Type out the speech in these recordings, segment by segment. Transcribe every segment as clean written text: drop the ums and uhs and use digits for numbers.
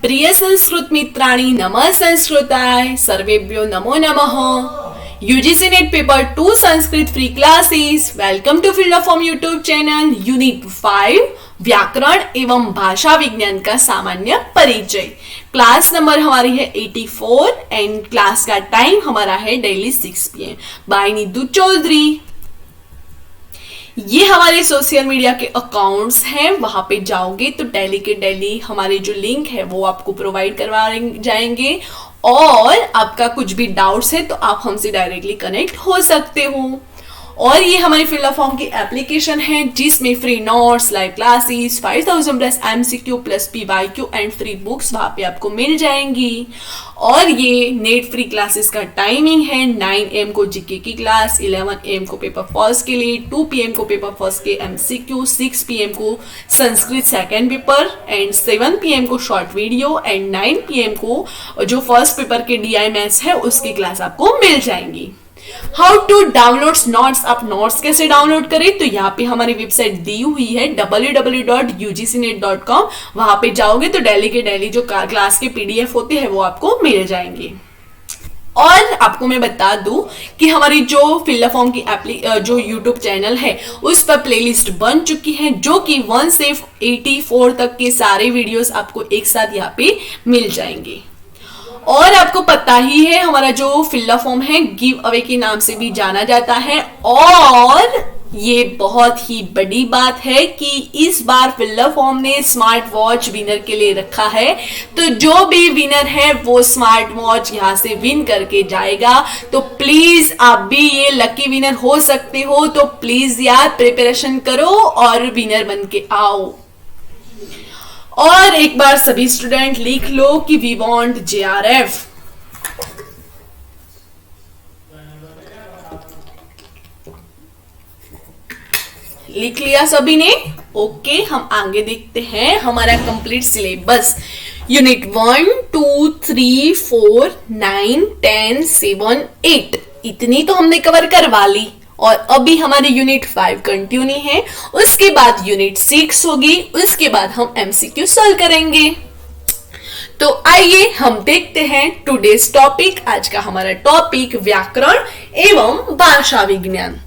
प्रिय संस्कृत मित्राणि नमः संस्कृताय सर्वेभ्यो नमो नमः। UGC NET paper 2 Sanskrit free classes. Welcome to field of form YouTube channel. Unit 5 व्याकरण एवं भाषा विज्ञान का सामान्य परिचय। क्लास नंबर हमारी है 84 एंड क्लास का टाइम हमारा है daily 6 PM by Neetu Chaudhary. ये हमारे सोशल मीडिया के अकाउंट्स हैं, वहां पे जाओगे तो डेली के डेली हमारे जो लिंक है वो आपको प्रोवाइड करवा जाएंगे और आपका कुछ भी डाउट्स है तो आप हमसे डायरेक्टली कनेक्ट हो सकते हो। और ये हमारी फील्ड ऑफ फॉर्म की एप्लीकेशन है जिसमें free notes, live classes, 5000 plus MCQ plus PYQ and free books वहां पे आपको मिल जाएंगी। और ये नेट फ्री क्लासेस का टाइमिंग है 9 AM को जीके की क्लास, 11 AM को पेपर फर्स्ट के लिए, 2 PM को पेपर फर्स्ट के MCQ, 6 PM को Sanskrit second paper and 7 PM को शॉर्ट वीडियो एंड 9 PM को जो फर्स्ट पेपर के DI मैथ्स है उसकी क्लास आपको मिल जाएंगी। हाउ टू डाउनलोड नोट्स, आप नोट्स कैसे डाउनलोड करें तो यहाँ पे हमारी वेबसाइट दी हुई है www.ugcnet.com। वहां पे जाओगे तो डेली के डेली जो क्लास के PDF होते हैं वो आपको मिल जाएंगे। और आपको मैं बता दूं कि हमारी जो फील्ड ऑफ फॉर्म की जो यूट्यूब चैनल है उस पर प्लेलिस्ट बन चुकी है जो कि 1 से 84 तक के सारे वीडियोस आपको एक साथ यहाँ पे मिल जाएंगे। और आपको पता ही है हमारा जो फील्ड ऑफ फॉर्म है गिव अवे के नाम से भी जाना जाता है। और ये बहुत ही बड़ी बात है कि इस बार फील्ड ऑफ फॉर्म ने स्मार्ट वॉच विनर के लिए रखा है, तो जो भी विनर है वो स्मार्ट वॉच यहाँ से विन करके जाएगा। तो प्लीज आप भी ये लकी विनर हो सकते हो, तो प्लीज यार प्रिपरेशन करो और विनर बन के आओ। और एक बार सभी स्टूडेंट लिख लो कि वी वांट JRF। लिख लिया सभी ने? ओके, हम आगे देखते हैं हमारा कंप्लीट सिलेबस। यूनिट 1, 2, 3, 4, 9, 10, 7, 8 इतनी तो हमने कवर करवा ली। और अभी हमारी यूनिट 5 कंटिन्यू है, उसके बाद यूनिट 6 होगी, उसके बाद हम MCQ सॉल्व करेंगे। तो आइए हम देखते हैं टुडेज टॉपिक। आज का हमारा टॉपिक व्याकरण एवं भाषा विज्ञान।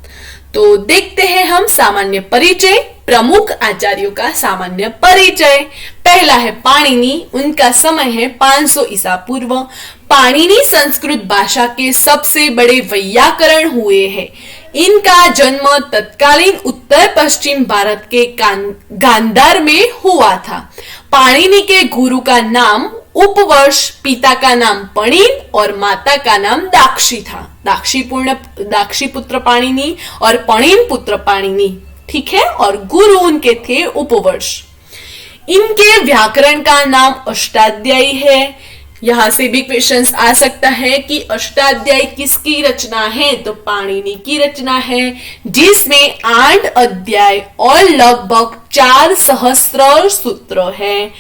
तो देखते हैं हम सामान्य परिचय, प्रमुख आचार्यों का सामान्य परिचय। पहला है पाणिनि, उनका समय है 500 ईसा पूर्व। पाणिनि संस्कृत भाषा के सबसे बड़े वैयाकरण हुए हैं। इनका जन्म तत्कालीन उत्तर पश्चिम भारत के गांधार में हुआ था। पाणिनि के गुरु का नाम उपवर्ष, पिता का नाम पणिन और माता का नाम दाक्षी था। दाक्षी पुत्र पाणिनि और पणिन पुत्र पाणिनि, ठीक है। और गुरु उनके थे उपवर्ष। इनके व्याकरण का नाम अष्टाध्यायी है। यहां से भी क्वेश्चंस आ सकता है कि अष्टाध्यायी किसकी रचना है, तो पाणिनि की रचना है, जिसमें 8 अध्याय और लगभग 4 सहस्त्र सूत्र है।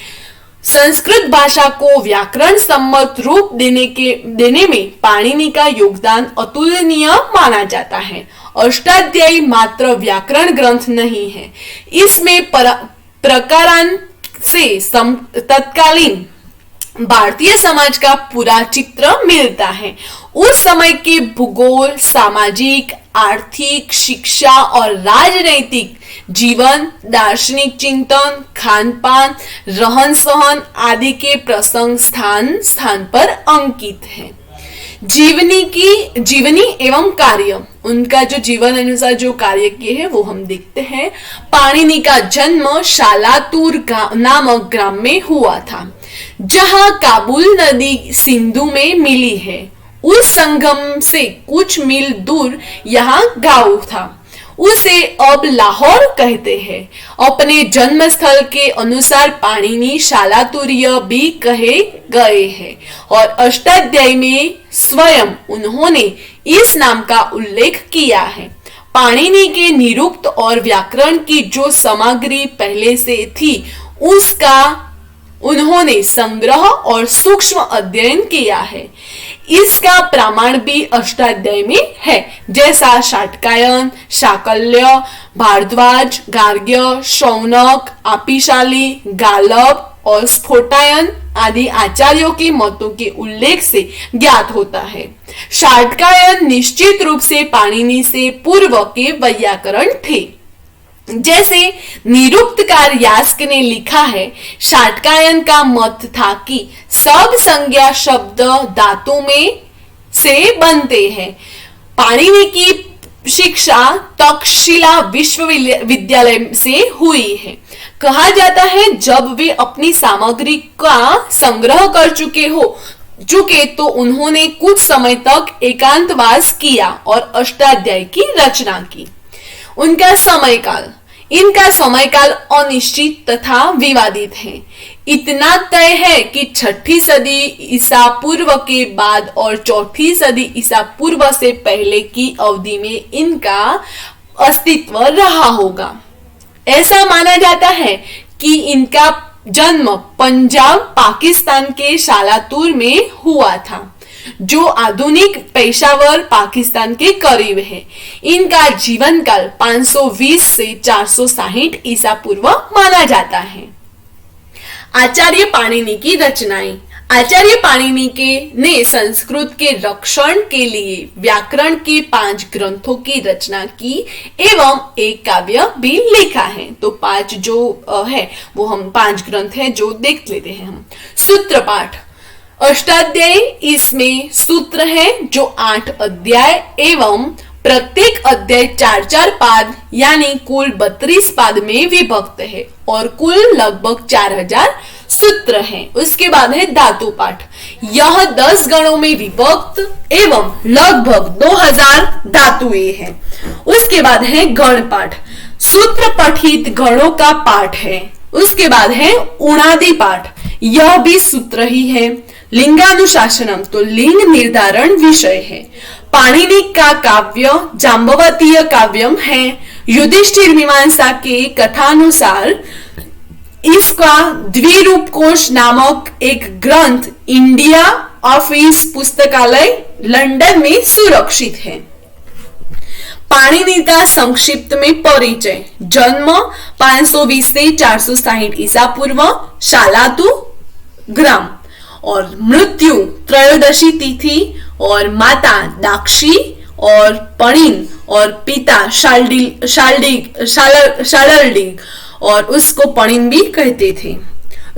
संस्कृत भाषा को व्याकरण सम्मत रूप देने में पाणिनि का योगदान अतुलनीय माना जाता है। अष्टाध्यायी मात्र व्याकरण ग्रंथ नहीं है, इसमें प्रकारांत से तत्कालीन भारतीय समाज का पूरा चित्र मिलता है। उस समय के भूगोल, सामाजिक, आर्थिक, शिक्षा और राजनैतिक जीवन, दार्शनिक चिंतन, खान पान, रहन सहन आदि के प्रसंग स्थान पर अंकित है। जीवनी एवं कार्य, उनका जो जीवन अनुसार जो कार्य किए हैं वो हम देखते हैं। पाणिनि का जन्म शालातूर नामक ग्राम में हुआ था, जहां काबुल नदी सिंधु में मिली है। उस संगम से कुछ मील दूर यहाँ गांव था, उसे अब लाहौर कहते हैं। अपने जन्म स्थल के अनुसार पाणिनि शालातुर्य भी कहे गए हैं और अष्टाध्यायी में स्वयं उन्होंने इस नाम का उल्लेख किया है। पाणिनि के निरुक्त और व्याकरण की जो सामग्री पहले से थी उसका उन्होंने संग्रह और सूक्ष्म अध्ययन किया है। इसका प्रमाण भी अष्टाध्यायी में है, जैसा शाटकायन, शाकल्य, भारद्वाज, गार्ग्य, शौनक, आपिशाली, गालब और स्फोटायन आदि आचार्यों के मतों के उल्लेख से ज्ञात होता है। शाटकायन निश्चित रूप से पाणिनि से पूर्व के वैयाकरण थे। जैसे निरुक्तकार यास्क ने लिखा है, शाटकायन का मत था कि सब संज्ञा शब्द धातु में से बनते हैं। पाणिनि की शिक्षा तक्षशिला विश्वविद्यालय से हुई है। कहा जाता है जब वे अपनी सामग्री का संग्रह कर चुके तो उन्होंने कुछ समय तक एकांतवास किया और अष्टाध्यायी की रचना की। इनका समयकाल अनिश्चित तथा विवादित है। इतना तय है कि 6ठी सदी ईसा पूर्व के बाद और 4ठी सदी ईसा पूर्व से पहले की अवधि में इनका अस्तित्व रहा होगा। ऐसा माना जाता है कि इनका जन्म पंजाब पाकिस्तान के शालातूर में हुआ था, जो आधुनिक पेशावर पाकिस्तान के करीब है। इनका जीवन काल 520 से 460 ईसा पूर्व माना जाता है। आचार्य पाणिनि की रचनाएं। आचार्य पाणिनि ने संस्कृत के रक्षण के लिए व्याकरण के 5 ग्रंथों की रचना की एवं एक काव्य भी लिखा है। तो 5 जो है वो हम 5 ग्रंथ है जो देख लेते हैं हम। सूत्र पाठ अष्टाध्यायी, इसमें सूत्र है जो 8 अध्याय एवं प्रत्येक अध्याय 4-4 पाद यानी कुल 32 पाद में विभक्त है और कुल लगभग 4000 सूत्र हैं। उसके बाद है धातु पाठ, यह 10 गणों में विभक्त एवं लगभग 2000 धातुएं हैं। उसके बाद है गण पाठ, सूत्र पठित गणों का पाठ है। उसके बाद है उणादि पाठ, यह भी सूत्र ही है। लिंगानुशासनम, तो लिंग निर्धारण विषय है। पाणिनि का काव्य जाम्बवतीय काव्यम है। युधिष्ठिर मीमांसा के कथानुसार इसका द्विरूप कोश नामक एक ग्रंथ इंडिया ऑफिस पुस्तकालय लंदन में सुरक्षित है। पाणिनि का संक्षिप्त में परिचय, जन्म 520 से 460 ईसा पूर्व, शालातु ग्राम, और मृत्यु त्रयोदशी तिथि, और माता दाक्षी और पणिन, और पिता शालडिग और उसको पणिन भी कहते थे।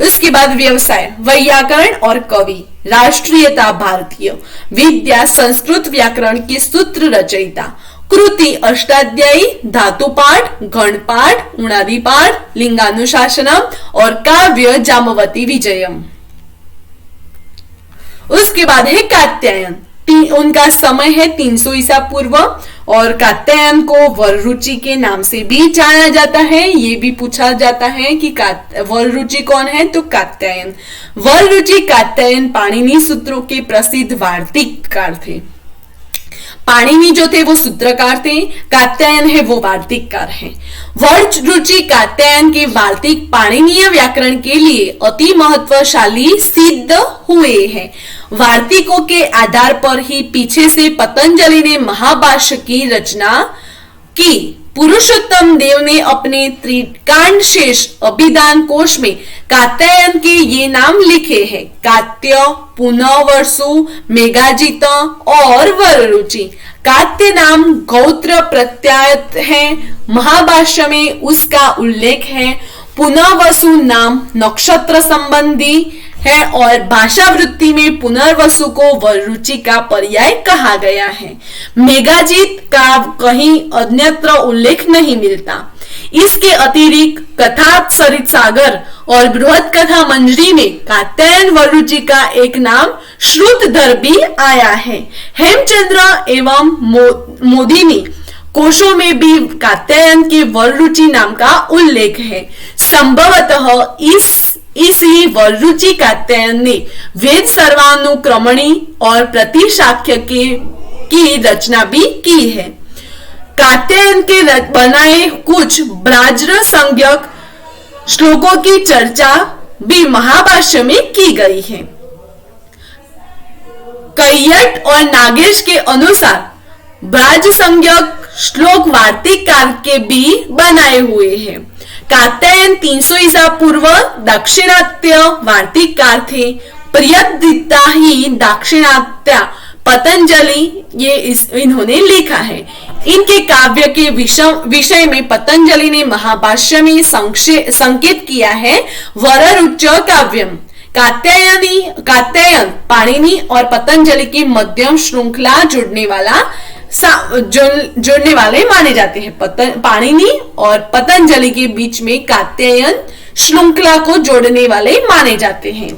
उसके बाद व्यवसाय, वैयाकरण और कवि, राष्ट्रीयता भारतीय, विद्या संस्कृत व्याकरण के सूत्र रचयिता, कृति अष्टाध्यायी, धातु पाठ, गण पाठ, उणादि पाठ, लिंगानुशासनम और काव्य जाम्बवती विजयम। उसके बाद है कात्यायन, उनका समय है 300 ईसा पूर्व और कात्यायन को वररुचि के नाम से भी जाना जाता है। ये भी पूछा जाता है कि वररुचि कौन है, तो कात्यायन। वररुचि कात्यायन पाणिनि सूत्रों के प्रसिद्ध वार्तिककार थे। पाणिनि जो थे वो सूत्रकार थे, कात्यायन है वो वार्तिककार है। वररुचि कात्यायन के वार्तिक पाणिनीय व्याकरण के लिए अति महत्वशाली सिद्ध हुए हैं। वार्तिकों के आधार पर ही पीछे से पतंजलि ने महाभाष्य की रचना की। पुरुषोत्तम देव ने अपने त्रिकांड शेष अभिधान कोश में कात्यायन के ये नाम लिखे हैं, कात्य, पुनर्वसु, मेघाजित और वररुचि। कात्य नाम गौत्र प्रत्यायत है, महाभाष्य में उसका उल्लेख है। पुनर्वसु नाम नक्षत्र संबंधी है और भाषा वृत्ति में पुनर्वसु को वररुचि का पर्याय कहा गया है। मेघाजित का कहीं अन्यत्र उल्लेख नहीं मिलता। इसके अतिरिक्त कथा सरित सागर और बृहद कथा मंजरी में कात्यायन वररुचि का एक नाम श्रुतधर भी आया है। हेमचंद्र एवं मोदिनी कोशों में भी कात्यायन के वररुचि नाम का उल्लेख है। संभवतः इसी वररुचि कात्यायन ने वेद सर्वानुक्रमणी और प्रतिशाख्य की रचना भी की है। कात्यायन के बनाए कुछ ब्राज्र संज्ञक श्लोकों की चर्चा भी महाभाष्य में की गई है। कैयट और नागेश के अनुसार ब्राज संज्ञक श्लोक वार्तिककार के भी बनाए हुए हैं। कात्यायन 300 ईसा पूर्व दाक्षिणात्य वार्तिककार थे। प्रियदत्ता ही दाक्षिणात्य पतंजलि ये इन्होंने लिखा है। इनके काव्य के विषय में पतंजलि ने महाभाष्य में संकेत किया है वररुच काव्यम। कात्यायन पाणिनि और पतंजलि की मध्यम श्रृंखला जोड़ने वाले माने जाते हैं। पाणिनि और पतंजलि के बीच में कात्यायन श्रृंखला को जोड़ने वाले माने जाते हैं।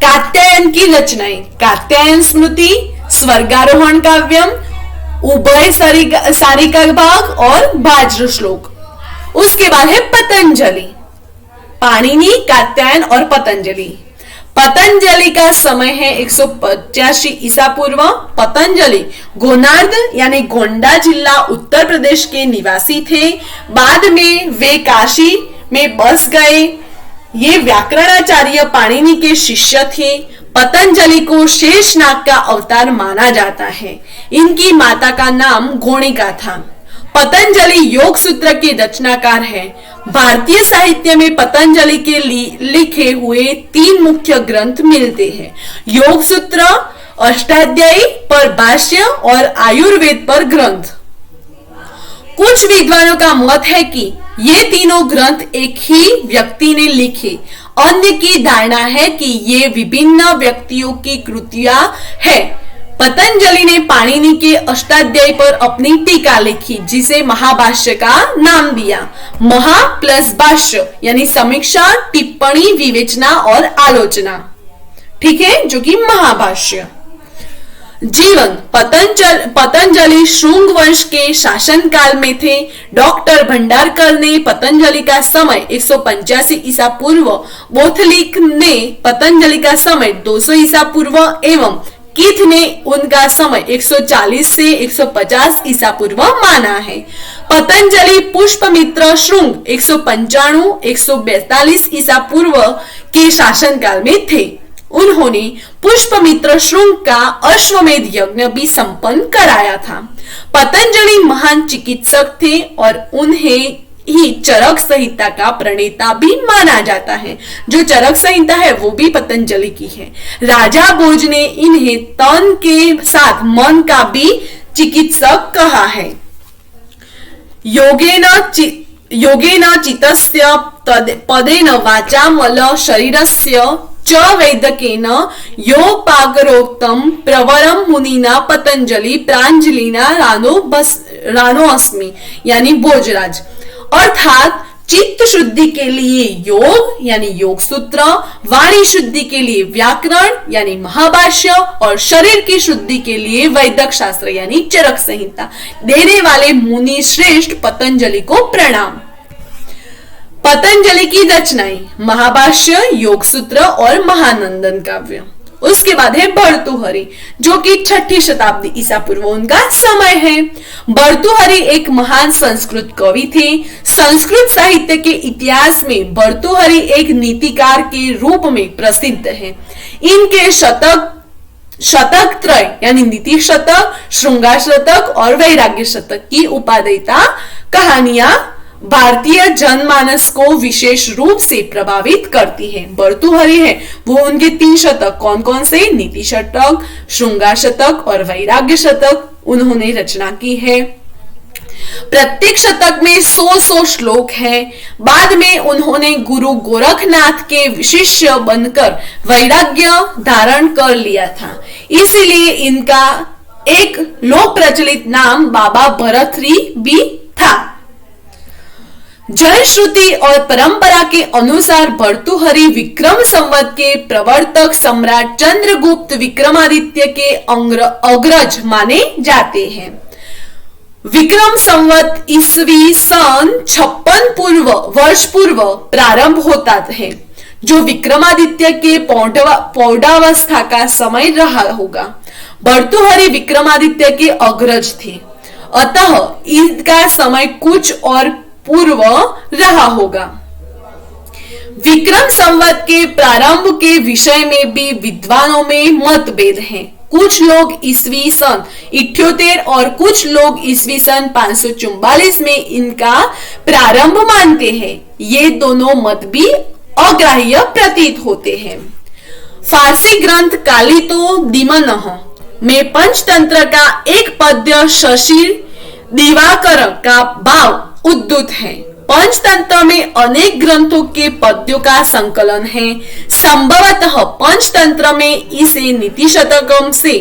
कात्यायन की रचनाएं: कात्यायन स्मृति, स्वर्गारोहण काव्यम, उभय सारिका भाग और भाज्र श्लोक। उसके बाद है पतंजलि, पाणिनि, कात्यायन और पतंजलि। पतंजलि का समय है 185 ईसा पूर्व। पतंजलि गोनार्द यानी गोंडा जिला उत्तर प्रदेश के निवासी थे। बाद में वे काशी में बस गए। ये व्याकरणाचार्य पाणिनि के शिष्य थे। पतंजलि को शेषनाग का अवतार माना जाता है। इनकी माता का नाम गोणिका था। पतंजलि योग सूत्र के रचनाकार है। भारतीय साहित्य में पतंजलि के लिखे हुए 3 मुख्य ग्रंथ मिलते हैं: योग सूत्र, अष्टाध्यायी पर भाष्य और आयुर्वेद पर ग्रंथ। कुछ विद्वानों का मत है कि ये तीनों ग्रंथ एक ही व्यक्ति ने लिखे। अन्य की धारणा है कि ये विभिन्न व्यक्तियों की कृतियां है। पतंजलि ने पाणिनि के अष्टाध्यायी पर अपनी टीका लिखी, जिसे महाभाष्य का नाम दिया। महा प्लस भाष्य यानी समीक्षा, टिप्पणी, विवेचना और आलोचना, ठीक है, जो कि महाभाष्य। जीवन: पतंजलि शुंग वंश के शासनकाल में थे। डॉक्टर भंडारकर ने पतंजलि का समय 185 ईसा पूर्व, बोथलिक ने पतंजलि का समय 200 ईसा पूर्व एवं कीथ ने उनका समय 140 से 150 ईसा पूर्व माना है। पतंजलि पुष्पमित्र शुंग 195-142 ईसा पूर्व के शासनकाल में थे। उन्होंने पुष्पमित्र शुंग का अश्वमेध यज्ञ भी संपन्न कराया था। पतंजलि महान चिकित्सक थे और उन्हें ही चरक संहिता का प्रणेता भी माना जाता है। जो चरक संहिता है वो भी पतंजलि की है। राजा भोज ने इन्हें तन के साथ मन का भी चिकित्सक कहा है। योगेन चित्तस्य पदेन वाचामल शरीरस्य च वैद्यकेन योपागरोक्तम प्रवरम मुनिना पतंजलि प्रांजलिना रानो अस्मि यानी भोजराज। अर्थात चित्त शुद्धि के लिए योग यानी योग सूत्र, वाणी शुद्धि के लिए व्याकरण यानी महाभाष्य और शरीर की शुद्धि के लिए वैदिक शास्त्र यानी चरक संहिता देने वाले मुनि श्रेष्ठ पतंजलि को प्रणाम। पतंजलि की रचनाएं: महाभाष्य, योग सूत्र और महानंदन काव्य। उसके बाद है भर्तृहरि, जो कि 6ठी शताब्दी ईसा पूर्व उनका समय है। भर्तृहरि एक महान संस्कृत कवि थे। संस्कृत साहित्य के इतिहास में भर्तृहरि एक नीतिकार के रूप में प्रसिद्ध है। इनके शतक त्रय यानी नीति शतक, श्रृंगार शतक और वैराग्य शतक की उपादेयता कहानियां भारतीय जनमानस को विशेष रूप से प्रभावित करती है। भर्तृहरि है वो उनके 3 शतक कौन कौन से, नीति शतक, श्रृंगार शतक और वैराग्य शतक उन्होंने रचना की है। प्रत्येक शतक में 100 श्लोक हैं। बाद में उन्होंने गुरु गोरखनाथ के शिष्य बनकर वैराग्य धारण कर लिया था। इसीलिए इनका एक लोक प्रचलित नाम बाबा भर्तृहरि भी था। जैन श्रुति और परंपरा के अनुसार भर्तृहरि विक्रम संवत के प्रवर्तक सम्राट चंद्रगुप्त विक्रमादित्य के अग्रज माने जाते हैं। विक्रम संवत ईस्वी सन 56 वर्ष पूर्व प्रारंभ होता है, जो विक्रमादित्य के पौढ़ावस्था का समय रहा होगा। भर्तृहरि विक्रमादित्य के अग्रज थे, अतः इनका समय कुछ और पूर्व रहा होगा। विक्रम संवत के प्रारंभ के विषय में भी विद्वानों में मतभेद हैं। कुछ लोग ईस्वी सन 78 और कुछ लोग ईस्वी सन 544 में इनका प्रारंभ मानते हैं। ये दोनों मत भी अग्राह्य प्रतीत होते हैं। फारसी ग्रंथ कालितो दिमनह में पंचतंत्र का एक पद्य शशिर दिवाकर का भाव उद्धृत है। पंचतंत्र में अनेक ग्रंथों के पद्यों का संकलन है। संभवतः पंचतंत्र में इसे नीति शतकम से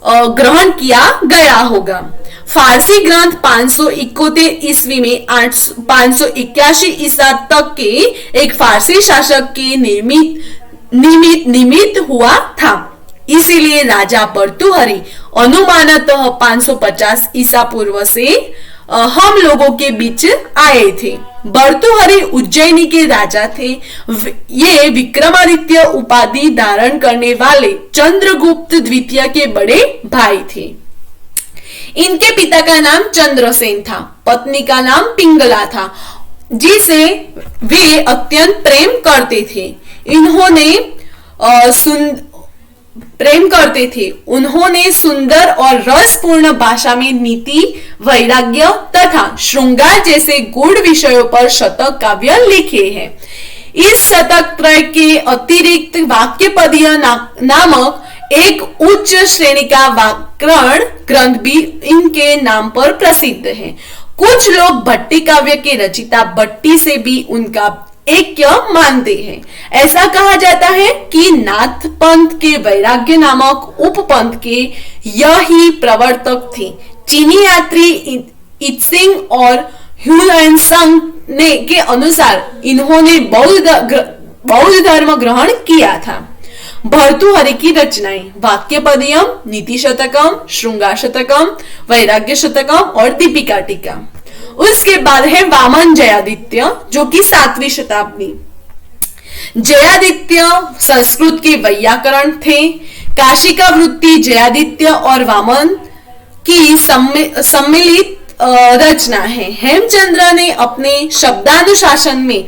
ग्रहण किया गया होगा। फारसी ग्रंथ 571 ईस्वी में 581 ईसा तक के एक फारसी शासक के निमित्त हुआ था। इसीलिए राजा भर्तृहरि अनुमानतः 550 ईसा पूर्व से हम लोगों के बीच आए थे। भर्तृहरि उज्जैनी के राजा थे। ये विक्रमादित्य उपाधि धारण करने वाले चंद्रगुप्त द्वितीय के बड़े भाई थे। इनके पिता का नाम चंद्रसेन था, पत्नी का नाम पिंगला था, जिसे वे अत्यंत प्रेम करते थे। उन्होंने सुंदर और रसपूर्ण भाषा में नीति, वैराग्य तथा श्रृंगार जैसे गूढ़ विषयों पर शतक काव्य लिखे हैं। इस शतक त्रय के अतिरिक्त वाक्यपदीय नामक एक उच्च श्रेणी का व्याकरण ग्रंथ भी इनके नाम पर प्रसिद्ध है। कुछ लोग भट्टी काव्य के रचिता भट्टी से भी उनका ऐक्य मानते हैं। ऐसा कहा जाता है कि नाथ पंथ के वैराग्य नामक उपपंथ के यही प्रवर्तक थे। चीनी यात्री इत्सिंग और ह्यूएनसंग ने के अनुसार इन्होंने बौद्ध धर्म ग्रहण किया था। भर्तृहरि की रचनाएं वाक्यपदीयम, नीति शतकम, श्रृंगार शतकम, वैराग्य शतकम और दीपिका टीका। उसके बाद है वामन जयादित्य, जो कि 7वीं शताब्दी। जयादित्य संस्कृत के वैयाकरण थे। काशी का वृत्ति जयादित्य और वामन की सम्मिलित रचना है। हेमचंद्र ने अपने शब्दानुशासन में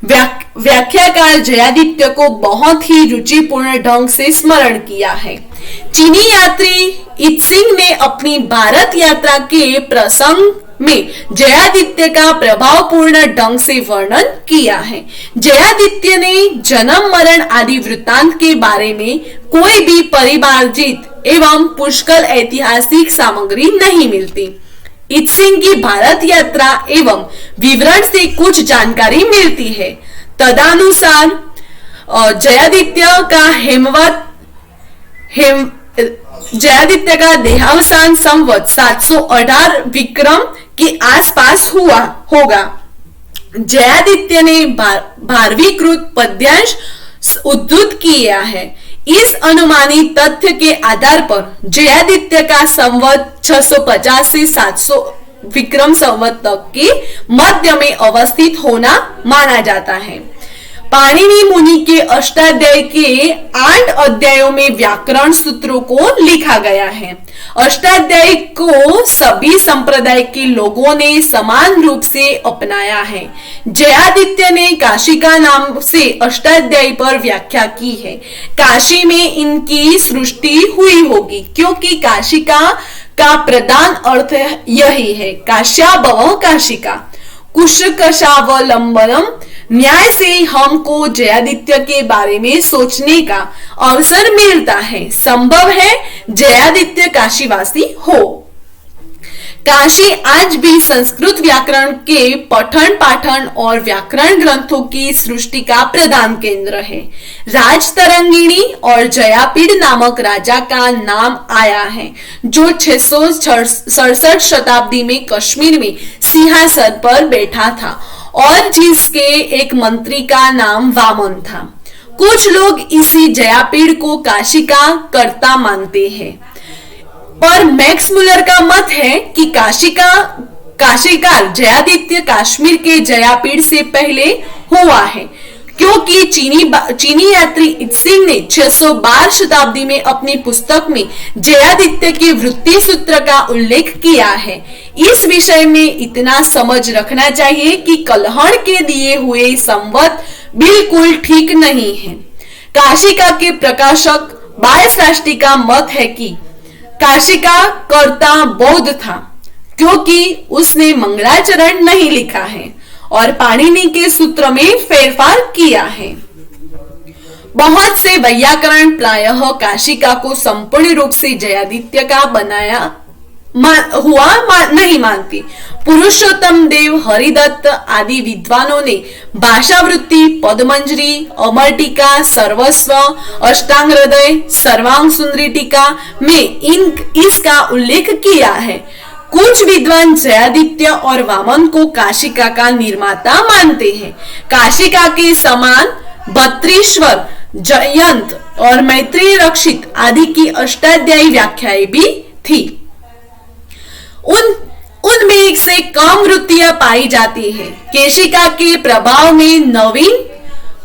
व्याख्याकार जयादित्य को बहुत ही रुचिपूर्ण ढंग से स्मरण किया है। चीनी यात्री इत्सिंग ने अपनी भारत यात्रा के प्रसंग में जयादित्य का प्रभावपूर्ण ढंग से वर्णन किया है। जयादित्य ने जन्म मरण आदि वृत्तांत के बारे में कोई भी परिमार्जित एवं पुष्कल ऐतिहासिक सामग्री नहीं मिलती। इत्सिंग की भारत यात्रा एवं विवरण से कुछ जानकारी मिलती है। तदनुसार जयादित्य का देहावसान संवत 718 विक्रम के आसपास हुआ होगा। जयादित्य ने 12वीं कृत पद्यांश उद्धृत किया है। इस अनुमानित तथ्य के आधार पर जयादित्य का संवत 650 से 700 विक्रम संवत तक के मध्य में अवस्थित होना माना जाता है। पाणिनि मुनि के अष्टाध्याय के 8 अध्यायों में व्याकरण सूत्रों को लिखा गया है। अष्टाध्यायी को सभी संप्रदाय के लोगों ने समान रूप से अपनाया है। जयादित्य ने काशी का नाम से अष्टाध्यायी पर व्याख्या की है। काशी में इनकी सृष्टि हुई होगी, क्योंकि काशी का प्रधान अर्थ यही है। काश्याभव काशिका कुशकशावलंबनम। न्याय से हमको जयादित्य के बारे में सोचने का अवसर मिलता है। संभव है जयादित्य काशीवासी हो। काशी आज भी संस्कृत व्याकरण के पठन पाठन और व्याकरण ग्रंथों की सृष्टि का प्रधान केंद्र है। राजतरंगिणी और जयापीड़ नामक राजा का नाम आया है, जो 667 शताब्दी में कश्मीर में सिंहासन पर बैठा था और जिसके एक मंत्री का नाम वामन था। कुछ लोग इसी जयापीड़ को काशी का कर्ता मानते हैं, पर मैक्स मुलर का मत है कि काशीकार जयादित्य कश्मीर के जयापीड़ से पहले हुआ है, क्योंकि चीनी यात्री इत्सिंग ने 612 शताब्दी में अपनी पुस्तक में जयादित्य के वृत्ति सूत्र का उल्लेख किया है। इस विषय में इतना समझ रखना चाहिए कि कलहण के दिए हुए संवत बिल्कुल ठीक नहीं है। काशिका के प्रकाशक बाल श्रेष्ठी का मत है कि काशी का कर्ता बौद्ध था, क्योंकि उसने मंगलाचरण नहीं लिखा है और पाणिनि के सूत्र में फेरफार किया है। बहुत से वैयाकरण प्रायः काशिका को संपूर्ण रूप से जयादित्य का बनाया नहीं मानती। पुरुषोत्तम देव, हरिदत्त आदि विद्वानों ने भाषावृत्ति, पदमंजरी, अमर टीका, सर्वस्व, अष्टांग हृदय, सर्वांग सुंदरी टीका में इसका उल्लेख किया है। कुछ विद्वान जयादित्य और वामन को काशिका का निर्माता मानते हैं। काशिका के समान बत्रीश्वर, जयंत और मैत्रेय रक्षित आदि की अष्टाध्यायी व्याख्याएं भी थी। उनमें से कम वृत्तियां पाई जाती है। केशिका के प्रभाव में नवीन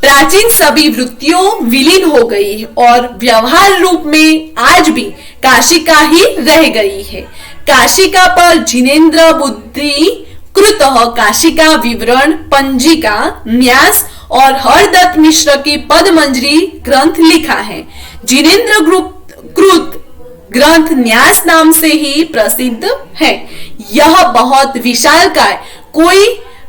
प्राचीन सभी वृत्तियों विलीन हो गई और व्यवहार रूप में आज भी काशिका ही रह गई है। काशिका पर जिनेन्द्र बुद्धि कृत काशिका विवरण, पंजिका, न्यास और हरदत्त मिश्र की पदमंजरी ग्रंथ लिखा है। जिनेन्द्र कृत ग्रंथ न्यास नाम से ही प्रसिद्ध है। यह बहुत विशालकाय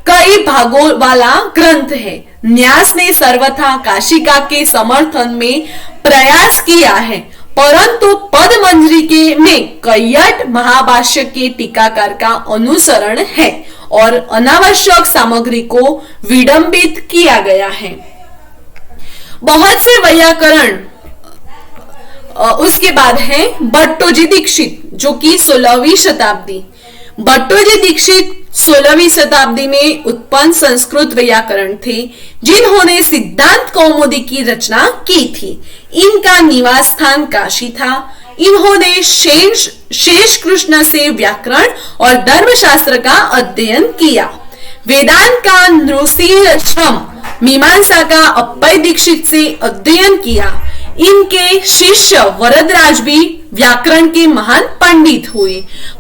कई भागों वाला ग्रंथ है। न्यास ने सर्वथा काशिका के समर्थन में प्रयास किया है, परंतु पदमंजरी के में कैयट महाभाष्य के टीकाकार का अनुसरण है और अनावश्यक सामग्री को विडंबित किया गया है। बहुत से वैयाकरण उसके बाद है भट्टोजी दीक्षित, जो कि 16वीं शताब्दी। भट्टोजी दीक्षित 16वीं शताब्दी में उत्पन्न संस्कृत वैयाकरण थे, जिन्होंने सिद्धांत कौमुदी की रचना की थी। इनका निवास स्थान काशी था। इन्होंने शेष कृष्ण से व्याकरण और धर्मशास्त्र का अध्ययन किया। वेदांत का नृसिंह, मीमांसा का अप्पय दीक्षित से अध्ययन किया। इनके शिष्य वरदराज भी व्याकरण के महान पंडित हुए।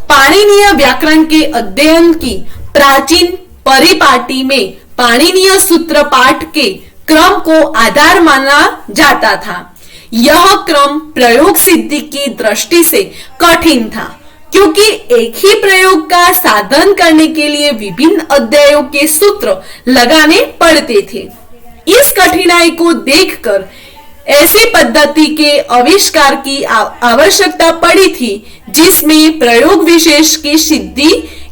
पाणिनीय व्याकरण के अध्ययन की प्राचीन परिपाटी में पाणिनीय सूत्र पाठ के क्रम को आधार माना जाता था। यह क्रम प्रयोग सिद्धि की दृष्टि से कठिन था, क्योंकि एक ही प्रयोग का साधन करने के लिए विभिन्न अध्यायों के सूत्र लगाने पड़ते थे। इस कठिनाई को देखकर ऐसी पद्धति के आविष्कार की आवश्यकता पड़ी थी, जिसमें प्रयोग विशेष की सिद्धि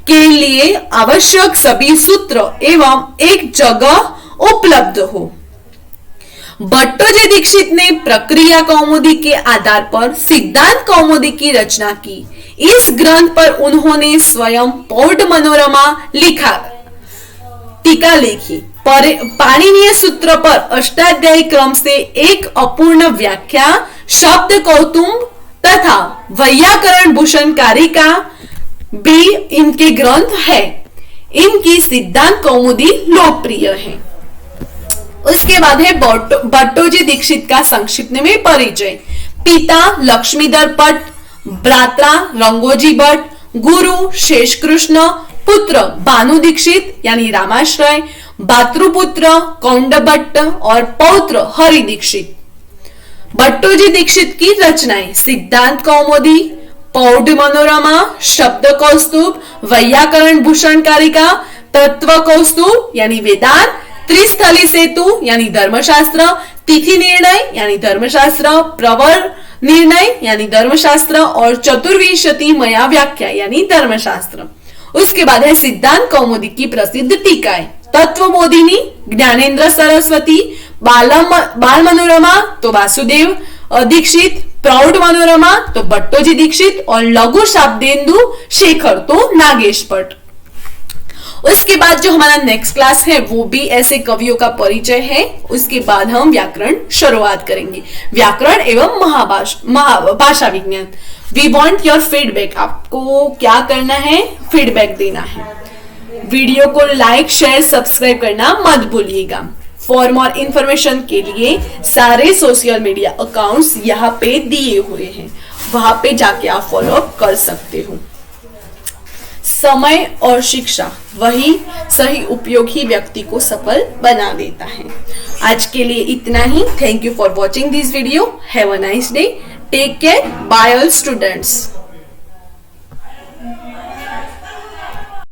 के लिए आवश्यक सभी सूत्र एवं एक जगह उपलब्ध हो। भट्टोजी दीक्षित ने प्रक्रिया कौमुदी के आधार पर सिद्धांत कौमुदी की रचना की। इस ग्रंथ पर उन्होंने स्वयं पौड मनोरमा लिखा, टीका लिखी। पाणिनीय सूत्र पर अष्टाध्यायी क्रम से एक अपूर्ण व्याख्या, शब्द कौतुंब तथा वैयाकरण भूषणकारी का भी इनके ग्रंथ है। इनकी सिद्धांत कौमुदी लोकप्रिय है। उसके बाद है भट्टोजी दीक्षित का संक्षिप्त में परिचय। पिता लक्ष्मीधर भट्ट, भ्राता रंगोजी भट्ट, गुरु शेषकृष्ण, पुत्र भानु दीक्षित यानी रामाश्रय, भातृपुत्र कौंड भट्ट और पौत्र हरि दीक्षित। भट्टोजी दीक्षित की रचनाएं सिद्धांत कौमुदी, पौड मनोरमा, शब्द कौस्तुभ, वैयाकरण भूषणकारिका, तत्व कौस्तुभ यानी वेदांत, त्रिस्थली सेतु यानी धर्मशास्त्र, तिथि निर्णय यानी धर्मशास्त्र, प्रवर निर्णय यानी धर्मशास्त्र और चतुर्विंशति मया व्याख्या यानी धर्मशास्त्र। उसके बाद है सिद्धांत कौमुदी की प्रसिद्ध टीकाएं। तत्वबोधिनी ज्ञानेन्द्र सरस्वती, बाल मनोरमा तो वासुदेव दीक्षित, प्रौढ़ मनोरमा तो भट्टोजी दीक्षित और लघु शाब्देन्दु शेखर तो नागेश भट्ट। उसके बाद जो हमारा नेक्स्ट क्लास है वो भी ऐसे कवियों का परिचय है। उसके बाद हम व्याकरण शुरुआत करेंगे, व्याकरण एवं भाषा विज्ञान। We want your feedback. आपको क्या करना है, फीडबैक देना है। वीडियो को लाइक शेयर सब्सक्राइब करना मत भूलिएगा। फॉर मोर इंफॉर्मेशन के लिए सारे सोशल मीडिया अकाउंट्स यहाँ पे दिए हुए हैं, वहां पे जाके आप फॉलो अप कर सकते हो। समय और शिक्षा वही सही उपयोग ही व्यक्ति को सफल बना देता है। आज के लिए इतना ही। Thank you for watching this video. Have a nice day. Take care. Bye all students.